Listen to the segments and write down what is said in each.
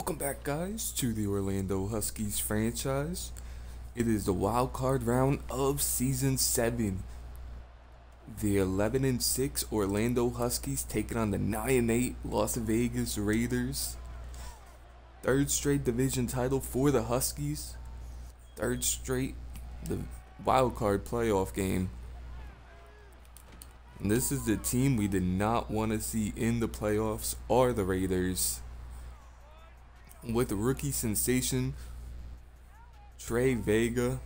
Welcome back, guys, to the Orlando Huskies franchise. It is the wild card round of Season 7. The 11-6 Orlando Huskies taking on the 9-8 Las Vegas Raiders. Third straight division title for the Huskies. Third straight the wild card playoff game. And this is the team we did not want to see in the playoffs, are the Raiders. With rookie sensation Trey Vega,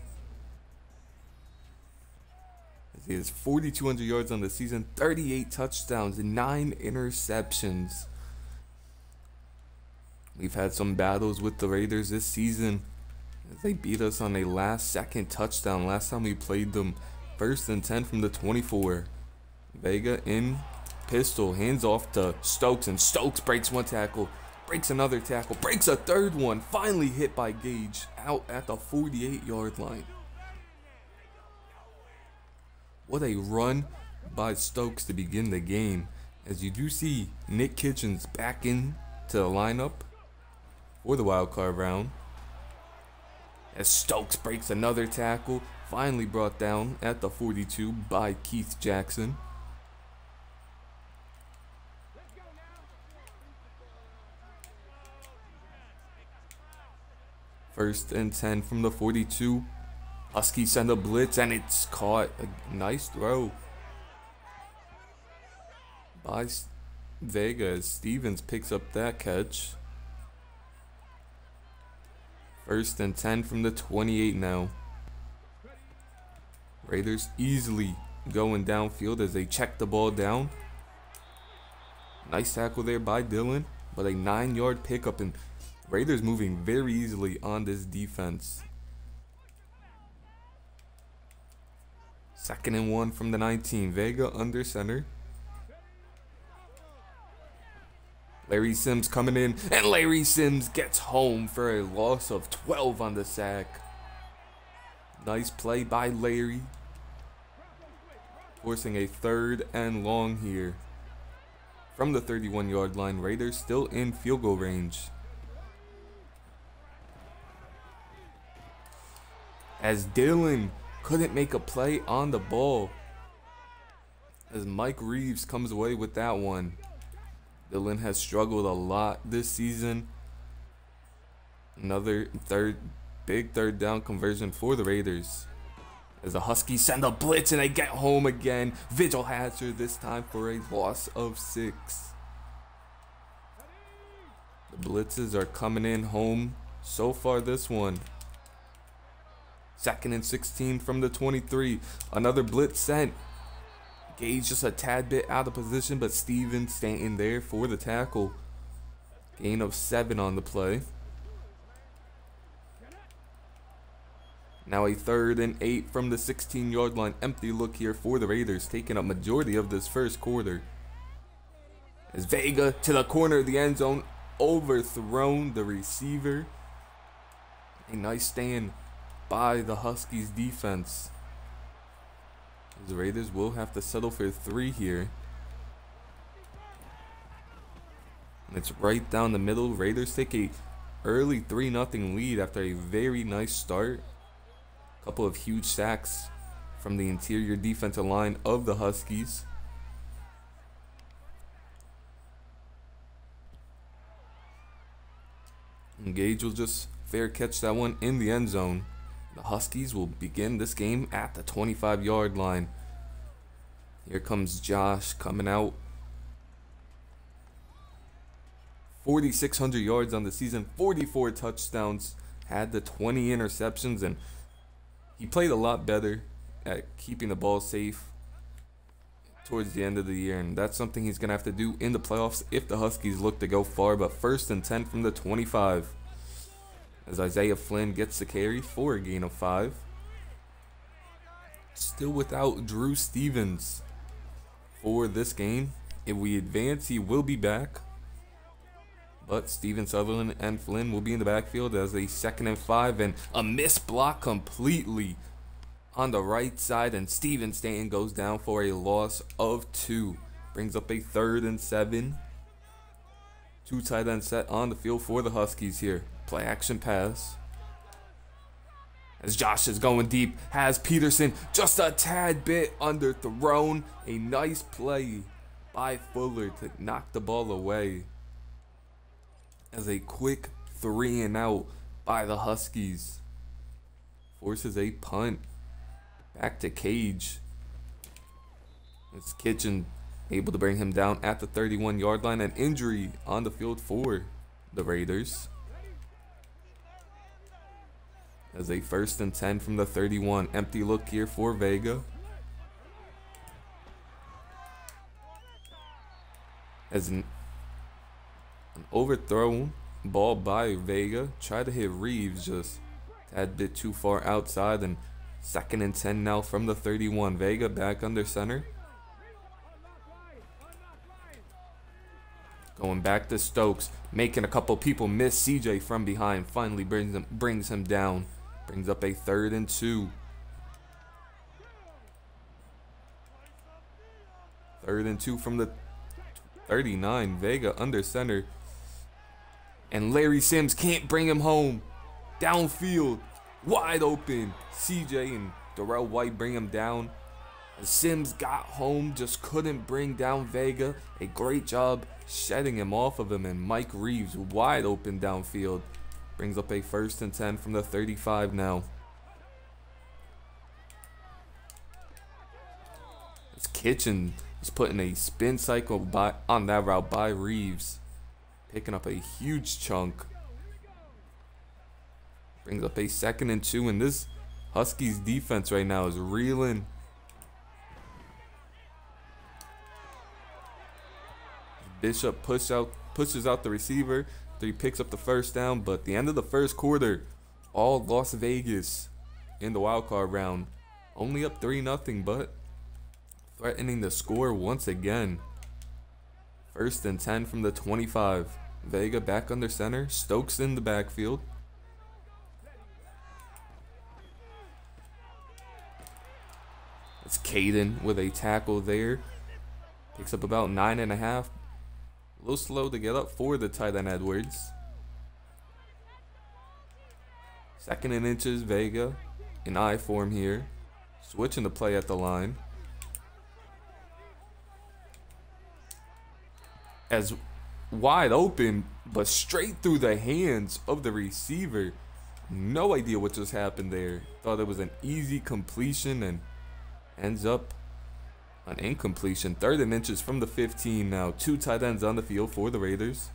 he has 4,200 yards on the season, 38 touchdowns, and 9 interceptions. We've had some battles with the Raiders this season as they beat us on a last-second touchdown. Last time we played them, 1st and 10 from the 24. Vega in pistol, hands off to Stokes, and Stokes breaks one tackle. Breaks another tackle, breaks a third one, finally hit by Gage out at the 48-yard line. What a run by Stokes to begin the game, as you do see Nick Kitchens back into the lineup for the wild card round. As Stokes breaks another tackle, finally brought down at the 42 by Keith Jackson. First and 10 from the 42. Huskies send a blitz and it's caught. A nice throw by Vega as Stevens picks up that catch. First and 10 from the 28 now. Raiders easily going downfield as they check the ball down. Nice tackle there by Dylan, but a 9-yard pickup, and Raiders moving very easily on this defense. 2nd and 1 from the 19. Vega under center. Larry Sims coming in, and Larry Sims gets home for a loss of 12 on the sack. Nice play by Larry, forcing a 3rd and long here. From the 31-yard line, Raiders still in field goal range. As Dylan couldn't make a play on the ball, as Mike Reeves comes away with that one. Dylan has struggled a lot this season. Another big third down conversion for the Raiders, as the Huskies send a blitz and they get home again. Vigil Hatcher this time for a loss of 6. The blitzes are coming in home so far this one. 2nd and 16 from the 23. Another blitz sent. Gage just a tad bit out of position, but Stevens staying there for the tackle. Gain of 7 on the play. Now a 3rd and 8 from the 16-yard line. Empty look here for the Raiders, taking up majority of this first quarter. As Vega to the corner of the end zone, overthrown the receiver. A nice stand by the Huskies defense. The Raiders will have to settle for 3 here. And it's right down the middle. Raiders take a early 3-0 lead after a very nice start. A couple of huge sacks from the interior defensive line of the Huskies. And Gage will just fair catch that one in the end zone. The Huskies will begin this game at the 25-yard line. Here comes Josh coming out. 4,600 yards on the season, 44 touchdowns, had the 20 interceptions, and he played a lot better at keeping the ball safe towards the end of the year, and that's something he's going to have to do in the playoffs if the Huskies look to go far. But 1st and 10 from the 25. As Isaiah Flynn gets the carry for a gain of 5. Still without Drew Stevens for this game. If we advance, he will be back. But Steven Sutherland and Flynn will be in the backfield as a 2nd and 5. And a missed block completely on the right side. And Steven Stanton goes down for a loss of 2. Brings up a 3rd and 7. Two tight ends set on the field for the Huskies here. Play action pass. As Josh is going deep, has Peterson just a tad bit underthrown. A nice play by Fuller to knock the ball away. As a quick 3 and out by the Huskies. Forces a punt. Back to Cage. It's Kitchen able to bring him down at the 31-yard line. An injury on the field for the Raiders. As a 1st and 10 from the 31. Empty look here for Vega. As an overthrown ball by Vega. Tried to hit Reeves, just a tad bit too far outside. And 2nd and 10 now from the 31. Vega back under center. Going back to Stokes, making a couple people miss. CJ from behind finally brings him down. Brings up a 3rd and 2. 3rd and 2 from the 39. Vega under center. And Larry Sims can't bring him home. Downfield, wide open. CJ and Darrell White bring him down. Sims got home, just couldn't bring down Vega. A great job shedding him off of him. And Mike Reeves wide open downfield. Brings up a 1st and 10 from the 35 now. It's Kitchen. He's putting a spin cycle on that route by Reeves. Picking up a huge chunk. Brings up a 2nd and 2. And this Huskies defense right now is reeling. Bishop pushes out the receiver. He picks up the 1st down, but the end of the 1st quarter, all Las Vegas in the wildcard round. Only up 3-0, but threatening to score once again. 1st and 10 from the 25. Vega back under center. Stokes in the backfield. It's Caden with a tackle there. Picks up about 9.5. A little slow to get up for the tight end Edwards. 2nd and inches, Vega in I form here. Switching the play at the line. As wide open, but straight through the hands of the receiver. No idea what just happened there. Thought it was an easy completion and ends up an incompletion. 3rd and inches from the 15 now. 2 tight ends on the field for the Raiders.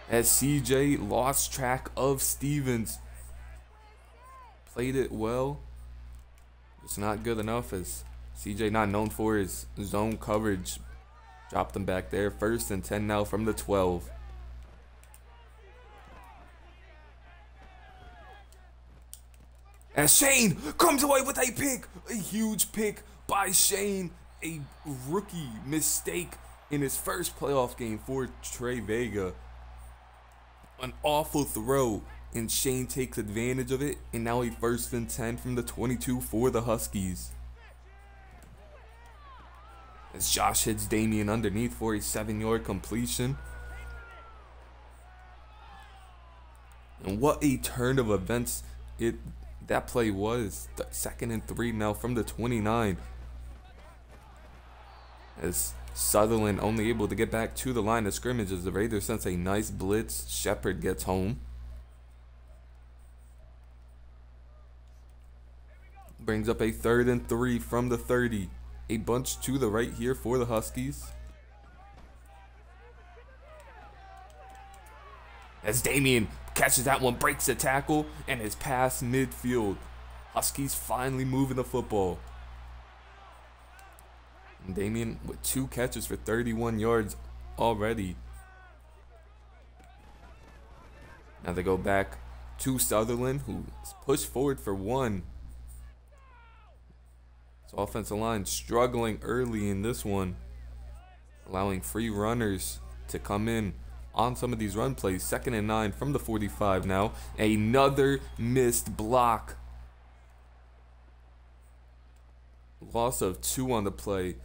As CJ lost track of Stevens. Played it well. It's not good enough, as CJ not known for his zone coverage. Dropped him back there. 1st and 10 now from the 12. As Shane comes away with a pick. A huge pick by Shane. A rookie mistake in his 1st playoff game for Trey Vega. An awful throw, and Shane takes advantage of it. And now a 1st and 10 from the 22 for the Huskies. As Josh hits Damian underneath for a 7-yard completion. And what a turn of events that play was. 2nd and 3 now from the 29. As Sutherland only able to get back to the line of scrimmage as the Raiders sense a nice blitz. Shepard gets home. Brings up a 3rd and 3 from the 30. A bunch to the right here for the Huskies. As Damian catches that one, breaks the tackle, and is past midfield. Huskies finally moving the football. And Damian with 2 catches for 31 yards already. Now they go back to Sutherland, who's pushed forward for 1. So offensive line struggling early in this one, allowing free runners to come in on some of these run plays. 2nd and 9 from the 45 now. Another missed block. Loss of 2 on the play.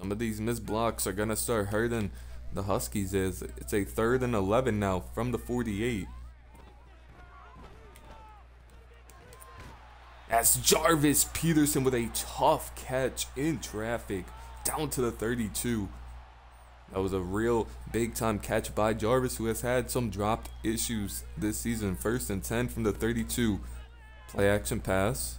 Some of these missed blocks are going to start hurting the Huskies. It's a 3rd and 11 now from the 48. As Jarvis Peterson with a tough catch in traffic down to the 32. That was a real big time catch by Jarvis, who has had some dropped issues this season. 1st and 10 from the 32. Play action pass.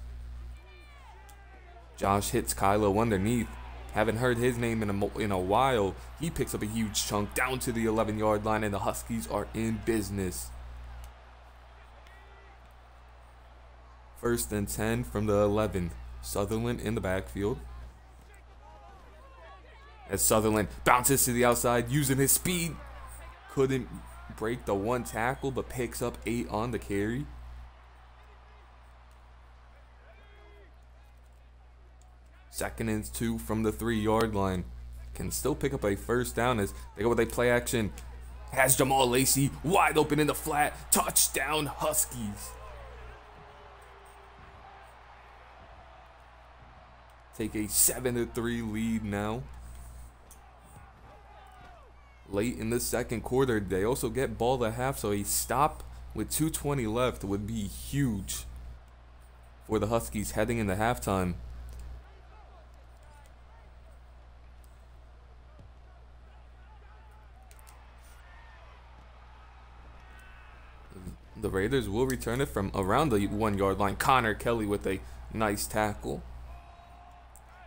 Josh hits Kylo underneath. Haven't heard his name in a while. He picks up a huge chunk down to the 11-yard line, and the Huskies are in business. 1st and 10 from the 11. Sutherland in the backfield. As Sutherland bounces to the outside using his speed. Couldn't break the 1 tackle, but picks up 8 on the carry. Second and 2 from the 3-yard line. Can still pick up a 1st down as they go with a play action. Has Jamal Lacey wide open in the flat. Touchdown Huskies. Take a 7-3 lead now. Late in the 2nd quarter, they also get ball at half, so a stop with 2:20 left would be huge for the Huskies heading into halftime. The Raiders will return it from around the 1-yard line. Connor Kelly with a nice tackle.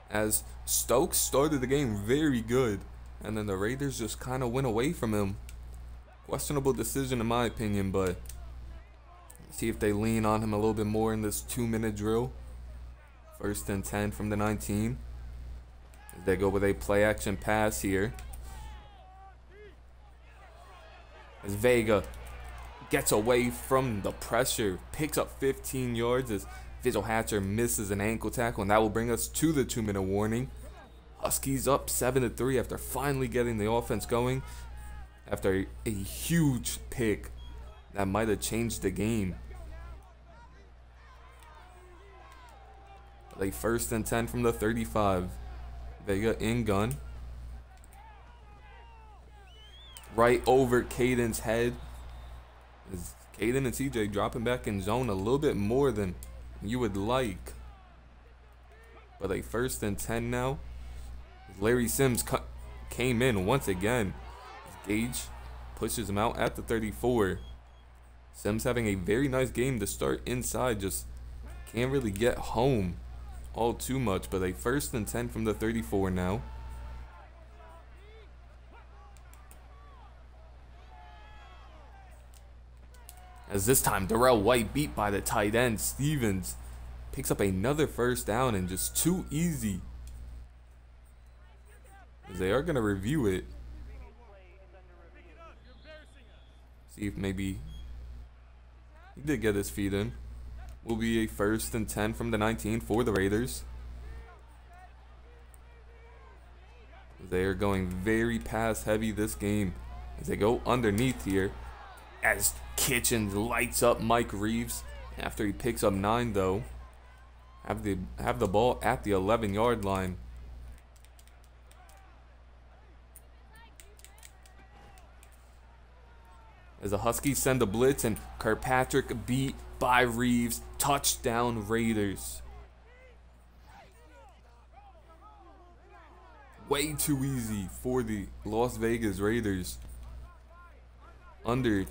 As Stokes started the game very good, and then the Raiders just kind of went away from him. Questionable decision in my opinion, but see if they lean on him a little bit more in this 2-minute drill. 1st and 10 from the 19. They go with a play action pass here. As Vega gets away from the pressure, picks up 15 yards as Fizzle Hatcher misses an ankle tackle, and that will bring us to the 2-minute warning. Huskies up 7-3 after finally getting the offense going after a huge pick that might have changed the game. A 1st and 10 from the 35. Vega in gun. Right over Caden's head. Caden and CJ dropping back in zone a little bit more than you would like. But a 1st and 10 now. Larry Sims came in once again. Gage pushes him out at the 34. Sims having a very nice game to start inside. Just can't really get home all too much. But a 1st and 10 from the 34 now. As this time Darrell White beat by the tight end Stevens picks up another 1st down, and just too easy. As they are going to review it. See if maybe he did get his feet in. Will be a 1st and 10 from the 19 for the Raiders. They are going very pass heavy this game as they go underneath here. As Kitchens lights up Mike Reeves after he picks up 9 though. Have the ball at the 11-yard line. As the Huskies send a blitz, and Kirkpatrick beat by Reeves. Touchdown Raiders. Way too easy for the Las Vegas Raiders. Under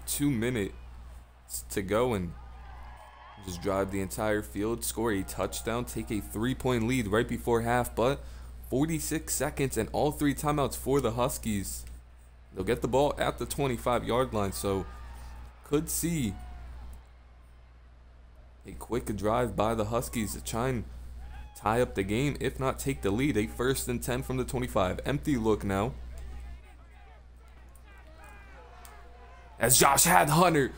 2 minutes to go, and just drive the entire field, score a touchdown, take a 3-point lead right before half, but 46 seconds and all 3 timeouts for the Huskies. They'll get the ball at the 25-yard line, so could see a quick drive by the Huskies to try and tie up the game, if not take the lead. A 1st and 10 from the 25. Empty look now. As Josh had Hunter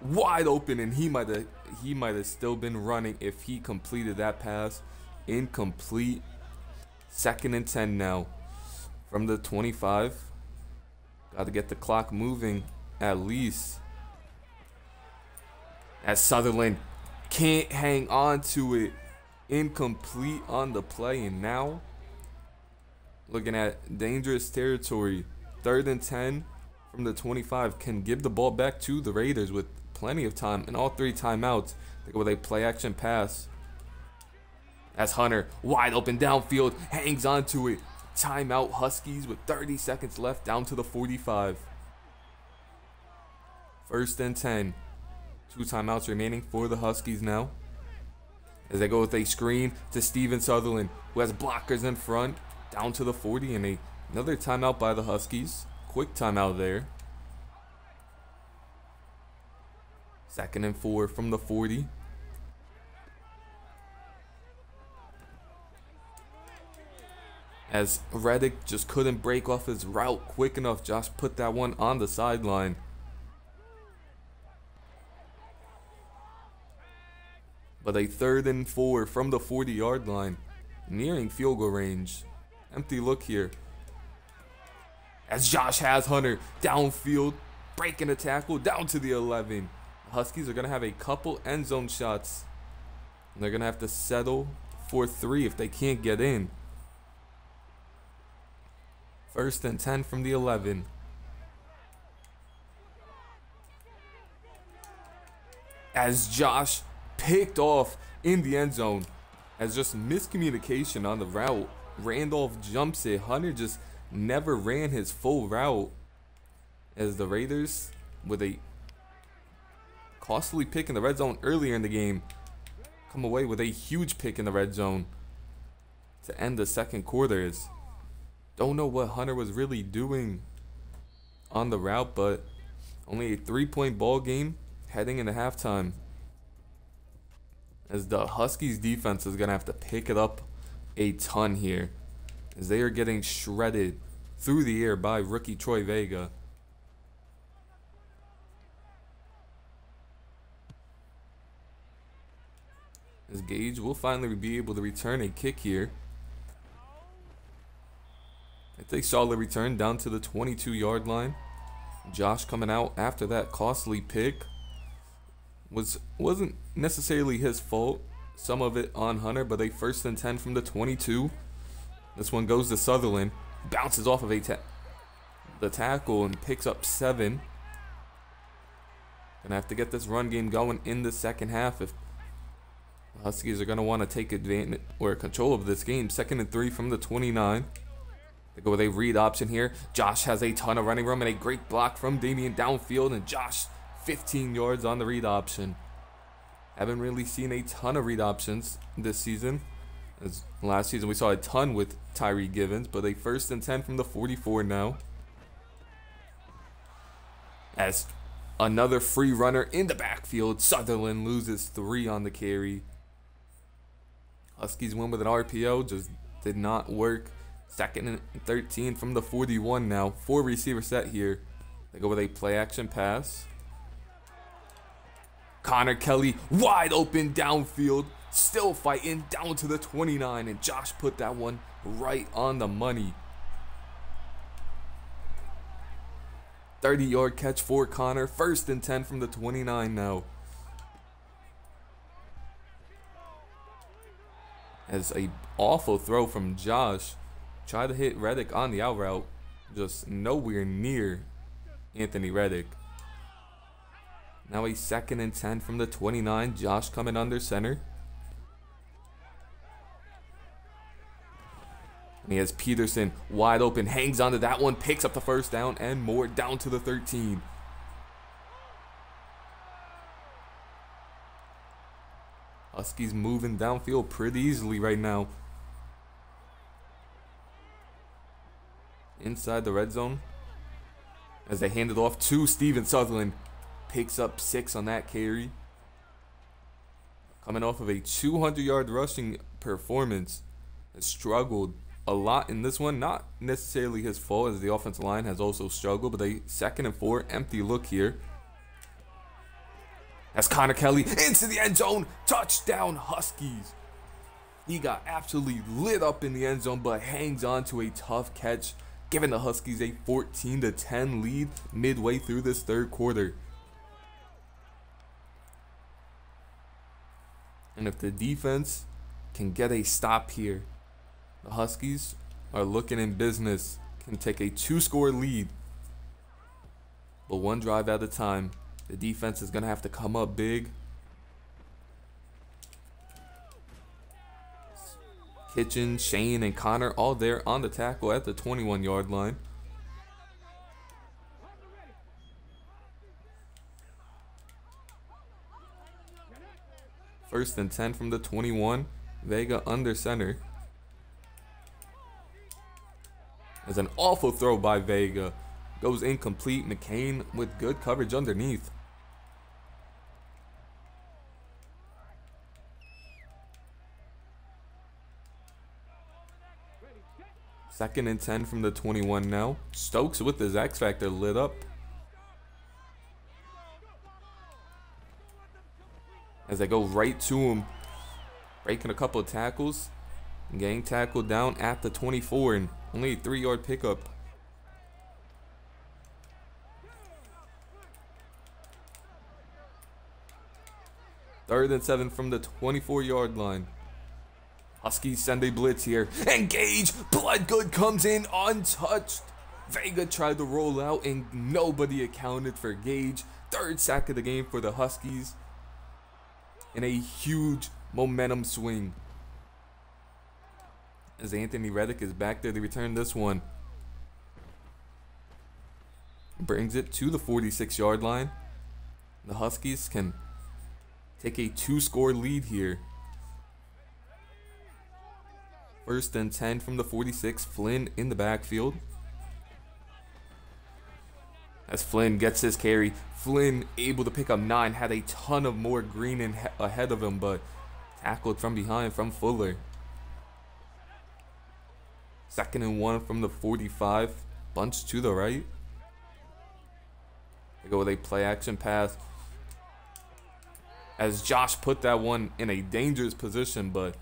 wide open, and he might have still been running if he completed that pass. Incomplete. 2nd and 10 now from the 25. Got to get the clock moving at least. As Sutherland can't hang on to it. incomplete on the play, and now looking at dangerous territory. 3rd and 10 from the 25. Can give the ball back to the Raiders with plenty of time and all 3 timeouts. They go with a play action pass. As Hunter wide open downfield, hangs onto it. Timeout Huskies with 30 seconds left, down to the 45. 1st and 10. 2 timeouts remaining for the Huskies now, as they go with a screen to Steven Sutherland, who has blockers in front, down to the 40, and another timeout by the Huskies. Quick timeout there. 2nd and 4 from the 40. As Reddick just couldn't break off his route quick enough, Josh put that one on the sideline. But a 3rd and 4 from the 40-yard line, nearing field goal range. Empty look here, as Josh has Hunter downfield, breaking a tackle down to the 11. The Huskies are going to have a couple end zone shots, and they're going to have to settle for 3 if they can't get in. 1st and 10 from the 11. As Josh picked off in the end zone, as just miscommunication on the route. Randolph jumps it. Hunter just never ran his full route, as the Raiders, with a costly pick in the red zone earlier in the game, come away with a huge pick in the red zone to end the 2nd quarter. Don't know what Hunter was really doing on the route, but only a 3-point ball game heading into halftime, as the Huskies defense is going to have to pick it up a ton here, as they are getting shredded through the air by rookie Troy Vega. As Gage will finally be able to return a kick here. It's a solid return down to the 22-yard line. Josh coming out after that costly pick. Wasn't necessarily his fault. Some of it on Hunter, but a 1st and 10 from the 22. This one goes to Sutherland. Bounces off of the tackle and picks up 7. Gonna have to get this run game going in the 2nd half if the Huskies are gonna want to take advantage or control of this game. 2nd and 3 from the 29. They go with a read option here. Josh has a ton of running room and a great block from Damian downfield, and Josh 15 yards on the read option. Haven't really seen a ton of read options this season, as last season we saw a ton with Tyree Givens, but a 1st and 10 from the 44 now. As another free runner in the backfield, Sutherland loses 3 on the carry. Huskies win with an RPO, just did not work. 2nd and 13 from the 41 now. 4 receiver set here. They go with a play action pass. Connor Kelly wide open downfield, still fighting down to the 29, and Josh put that one right on the money. 30-yard catch for Connor. 1st and 10 from the 29 now. As a awful throw from Josh. Tried to hit Reddick on the out route, just nowhere near Anthony Reddick. Now a 2nd and 10 from the 29. Josh coming under center. And he has Peterson wide open, hangs onto that one, picks up the 1st down and more, down to the 13. Huskies moving downfield pretty easily right now. Inside the red zone, as they hand it off to Steven Sutherland. Picks up 6 on that carry. Coming off of a 200-yard rushing performance. Has struggled a lot in this one. Not necessarily his fault, as the offensive line has also struggled, but a 2nd and 4, empty look here. As Connor Kelly into the end zone. Touchdown Huskies. He got absolutely lit up in the end zone, but hangs on to a tough catch, giving the Huskies a 14-10 lead midway through this 3rd quarter. And if the defense can get a stop here. The Huskies are looking in business, can take a 2-score lead. But one drive at a time. The defense is going to have to come up big. Kitchen, Shane, and Connor all there on the tackle at the 21-yard line. First and 10 from the 21. Vega under center. There's an awful throw by Vega. Goes incomplete. McCain with good coverage underneath. Second and 10 from the 21 now. Stokes with his X Factor lit up. As they go right to him. Breaking a couple of tackles. Getting tackled down at the 24 and only a 3-yard pickup. Third and 7 from the 24-yard line. Huskies send a blitz here. And Gage, Bloodgood comes in untouched. Vega tried to roll out and nobody accounted for Gage. Third sack of the game for the Huskies. And a huge momentum swing. As Anthony Reddick is back there to return this one. Brings it to the 46-yard line. The Huskies can take a 2-score lead here. First and 10 from the 46. Flynn in the backfield. As Flynn gets his carry. Flynn able to pick up 9. Had a ton of more green ahead of him, but tackled from behind from Fuller. Second and 1 from the 45. Bunch to the right. They go with a play action pass. As Josh put that one in a dangerous position, but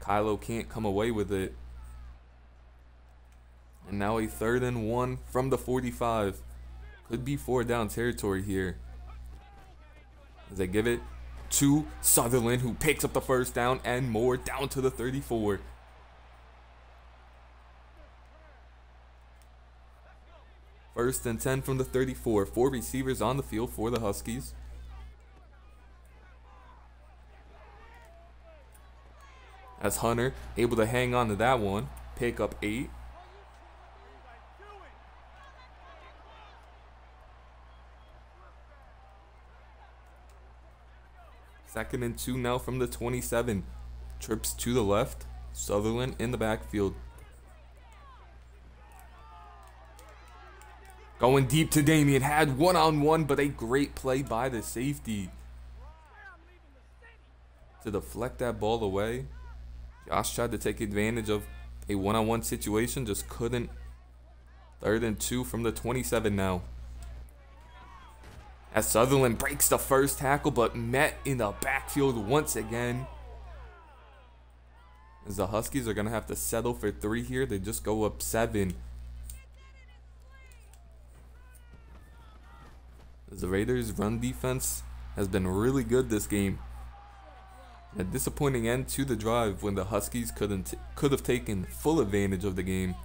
Kylo can't come away with it. And now a 3rd and 1 from the 45. Could be 4 down territory here. As they give it to Sutherland, who picks up the first down and more, down to the 34. First and 10 from the 34. 4 receivers on the field for the Huskies. As Hunter able to hang on to that one. Pick up 8. Second and 2 now from the 27. Trips to the left. Sutherland in the backfield. Going deep to Damian. Had one-on-one, but a great play by the safety to deflect that ball away. Josh tried to take advantage of a one-on-one situation, just couldn't. 3rd and 2 from the 27 now. As Sutherland breaks the first tackle, but met in the backfield once again. As the Huskies are going to have to settle for 3 here. They just go up 7. As the Raiders' run defense has been really good this game. A disappointing end to the drive when the Huskies could have taken full advantage of the game.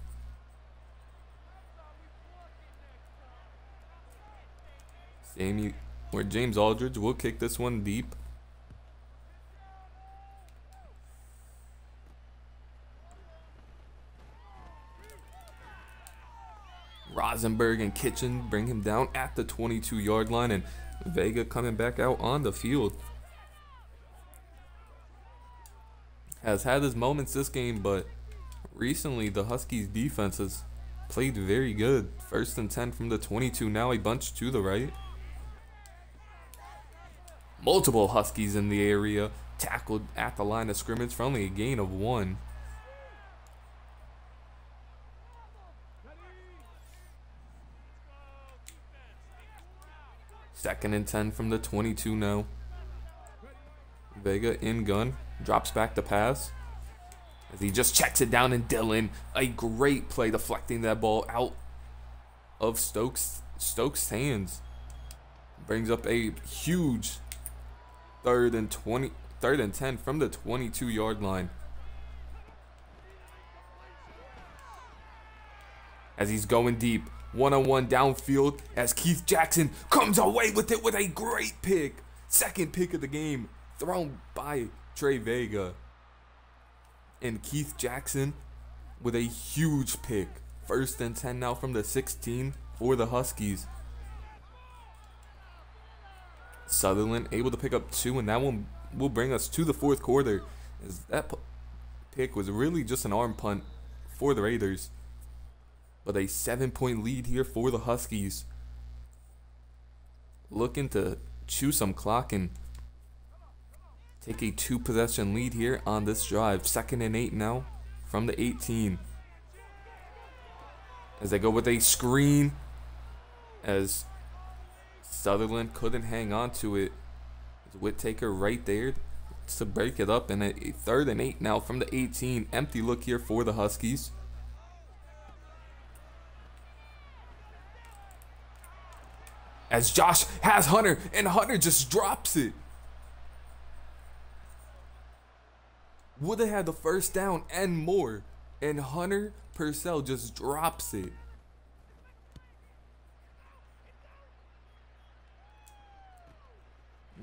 James Aldridge will kick this one deep. Rosenberg and Kitchen bring him down at the 22-yard line, and Vega coming back out on the field. Has had his moments this game, but recently the Huskies defense has played very good. First and 10 from the 22. Now a bunch to the right. Multiple Huskies in the area. Tackled at the line of scrimmage for only a gain of 1. Second and 10 from the 22 now. Vega in gun. Drops back to pass. As he just checks it down, and Dillon, a great play deflecting that ball out of Stokes' hands. Brings up a huge 3rd and 10 from the 22-yard line. as he's going deep. One-on-one downfield as Keith Jackson comes away with it with a great pick. Second pick of the game thrown by Trey Vega. And Keith Jackson with a huge pick. 1st and 10 now from the 16 for the Huskies. Sutherland able to pick up 2, and that one will bring us to the 4th quarter. As that pick was really just an arm punt for the Raiders. But a 7-point lead here for the Huskies. Looking to chew some clock and take a 2-possession lead here on this drive. 2nd and 8 now from the 18. As they go with a screen. As Sutherland couldn't hang on to it. Whittaker right there to break it up. And a 3rd and 8 now from the 18. Empty look here for the Huskies. As Josh has Hunter, and Hunter just drops it. Would have had the 1st down and more. And Hunter Purcell just drops it.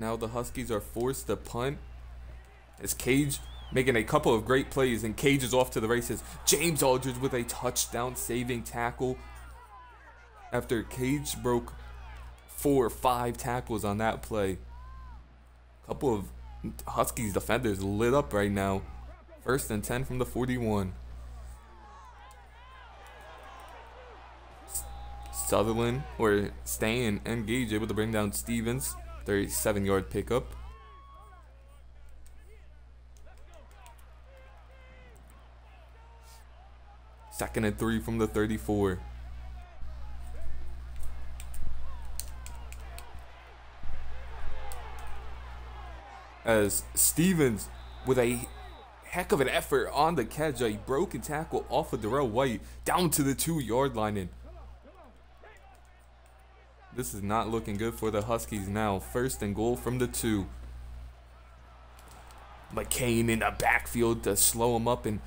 Now the Huskies are forced to punt. As Cage making a couple of great plays, and Cage is off to the races. James Aldridge with a touchdown saving tackle. After Cage broke 4 or 5 tackles on that play. Couple of Huskies defenders lit up right now. 1st and 10 from the 41. Sutherland, or staying engaged, able to bring down Stevens. 37-yard pickup. Second and 3 from the 34. As Stevens with a heck of an effort on the catch, a broken tackle off of Darrell White down to the 2-yard line. And this is not looking good for the Huskies now. 1st and goal from the 2. McCain in the backfield to slow him up, and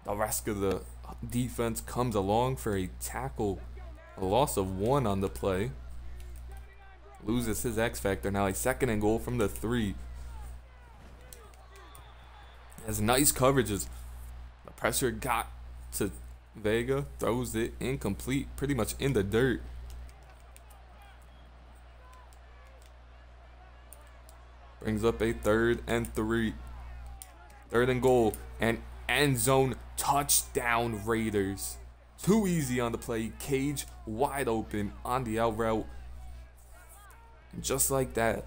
the rest of the defense comes along for a tackle. A loss of 1 on the play. Loses his X factor. Now a 2nd and goal from the 3. As nice coverages. The pressure got to Vega. Throws it incomplete. Pretty much in the dirt. Brings up a 3rd and 3. 3rd and goal. And end zone touchdown Raiders. Too easy on the play. Cage wide open on the out route. And just like that,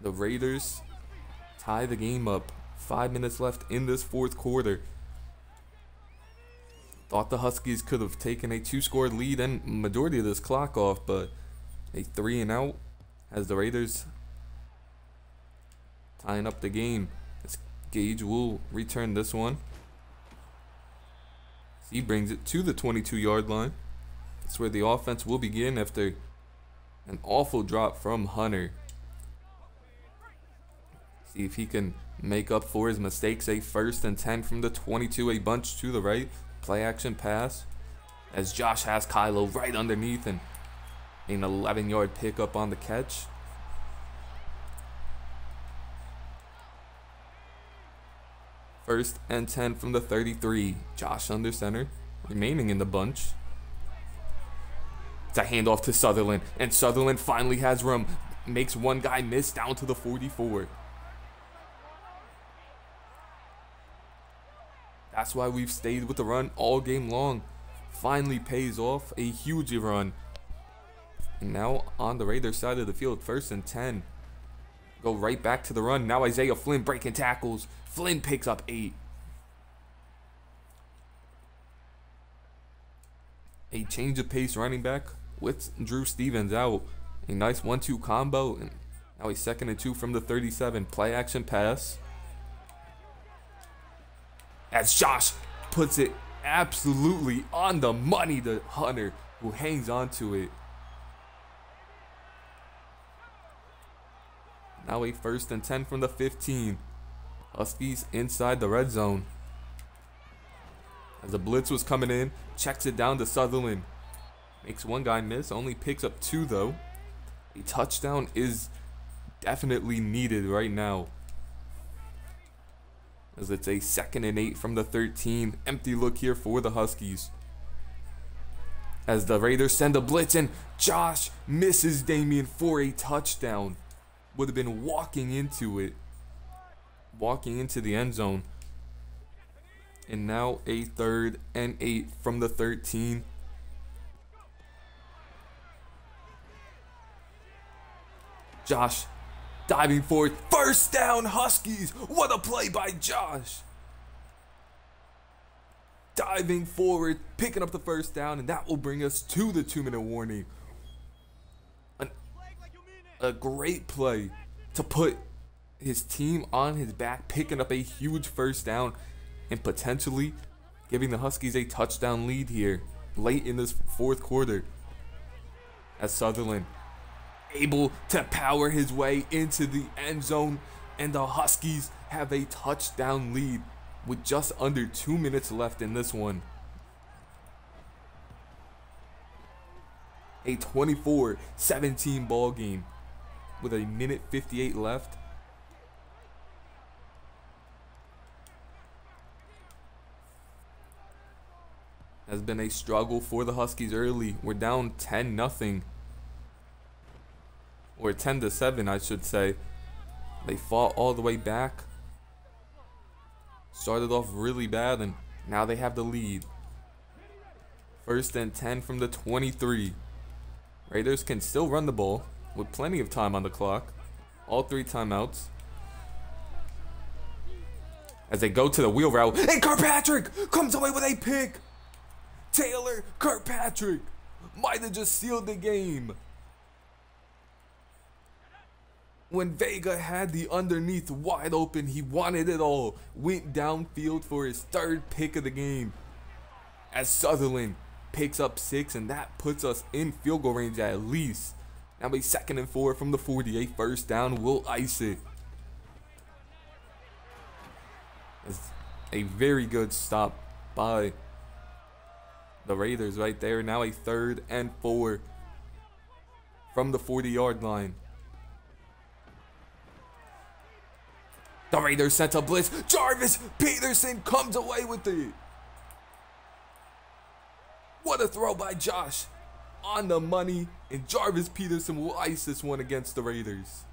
the Raiders tie the game up. 5 minutes left in this 4th quarter. Thought the Huskies could have taken a 2-score lead and majority of this clock off, but a 3 and out as the Raiders tying up the game. As Gage will return this one. He brings it to the 22-yard line. That's where the offense will begin after an awful drop from Hunter. See if he can make up for his mistakes. A 1st and 10 from the 22. A bunch to the right. Play action pass. As Josh has Kylo right underneath, and an 11-yard pickup on the catch. First and 10 from the 33. Josh under center, remaining in the bunch. It's a handoff to Sutherland, and Sutherland finally has room. Makes one guy miss down to the 44. That's why we've stayed with the run all game long. Finally pays off. A huge run. And now on the Raiders side of the field, 1st and 10. Go right back to the run. Now Isaiah Flynn breaking tackles. Flynn picks up 8. A change of pace running back with Drew Stevens out. A nice 1-2 combo. And now a 2nd and 2 from the 37. Play action pass. As Josh puts it absolutely on the money to Hunter, who hangs on to it. Now a 1st and 10 from the 15. Huskies inside the red zone. As the blitz was coming in, checks it down to Sutherland. Makes one guy miss, only picks up 2 though. A touchdown is definitely needed right now. As it's a 2nd and 8 from the 13. Empty look here for the Huskies. As the Raiders send a blitz and Josh misses Damian for a touchdown. Would have been walking into it. Walking into the end zone. And now a 3rd and 8 from the 13. Josh diving forward. First down, Huskies. What a play by Josh. Diving forward, picking up the first down, and that will bring us to the 2-minute warning. A great play to put his team on his back, picking up a huge first down and potentially giving the Huskies a touchdown lead here late in this 4th quarter. As Sutherland able to power his way into the end zone, and the Huskies have a touchdown lead with just under 2 minutes left in this one. A 24-17 ball game with a minute 58 left. Has been a struggle for the Huskies early. We're down 10-0. Or 10-7, I should say. They fought all the way back. Started off really bad, and now they have the lead. 1st and 10 from the 23. Raiders can still run the ball with plenty of time on the clock. All 3 timeouts. As they go to the wheel route, and Kirkpatrick comes away with a pick. Taylor Kirkpatrick might have just sealed the game. When Vega had the underneath wide open, he wanted it all. Went downfield for his 3rd pick of the game. As Sutherland picks up 6, and that puts us in field goal range at least. Now a 2nd and 4 from the 48. First down will ice it. It's a very good stop by the Raiders right there. Now a 3rd and 4 from the 40-yard line. The Raiders sent a blitz. Jarvis Peterson comes away with it. What a throw by Josh. On the money. And Jarvis Peterson will ice this one against the Raiders.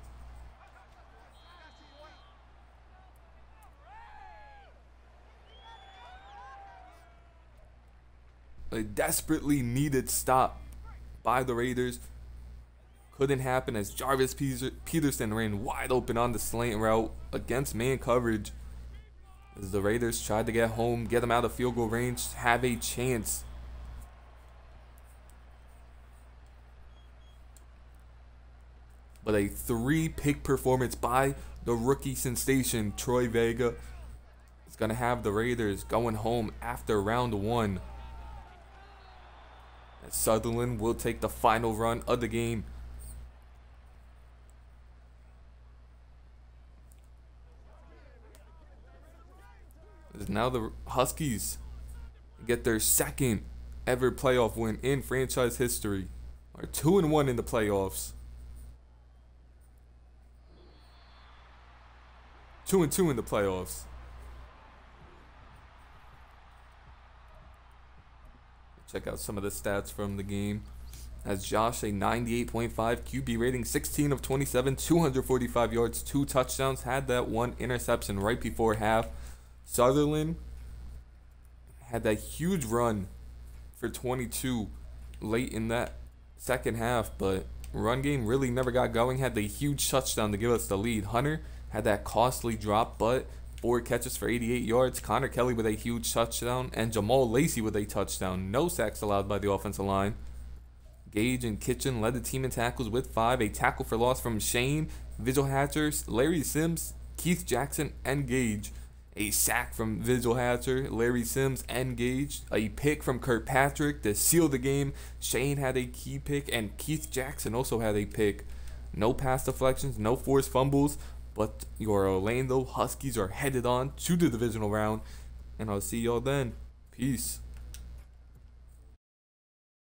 A desperately needed stop by the Raiders. Couldn't happen as Jarvis Peterson ran wide open on the slant route against man coverage. As the Raiders tried to get home, get them out of field goal range, have a chance. But a 3-pick performance by the rookie sensation, Troy Vega, is going to have the Raiders going home after round 1. As Sutherland will take the final run of the game. As now the Huskies get their 2nd ever playoff win in franchise history. Are 2-1 in the playoffs. 2-2 in the playoffs. Check out some of the stats from the game. As Josh, a 98.5 QB rating, 16 of 27, 245 yards, 2 touchdowns. Had that 1 interception right before half. Sutherland had that huge run for 22 late in that 2nd half, but run game really never got going. Had the huge touchdown to give us the lead. Hunter had that costly drop, but 4 catches for 88 yards. Connor Kelly with a huge touchdown, and Jamal Lacey with a touchdown. No sacks allowed by the offensive line. Gage and Kitchen led the team in tackles with 5. A tackle for loss from Shane, Vigil Hatcher, Larry Sims, Keith Jackson, and Gage. A sack from Vigil Hatcher, Larry Sims, and Gage. A pick from Kirkpatrick to seal the game. Shane had a key pick, and Keith Jackson also had a pick. No pass deflections, no forced fumbles, but your Orlando Huskies are headed on to the divisional round, and I'll see y'all then. Peace.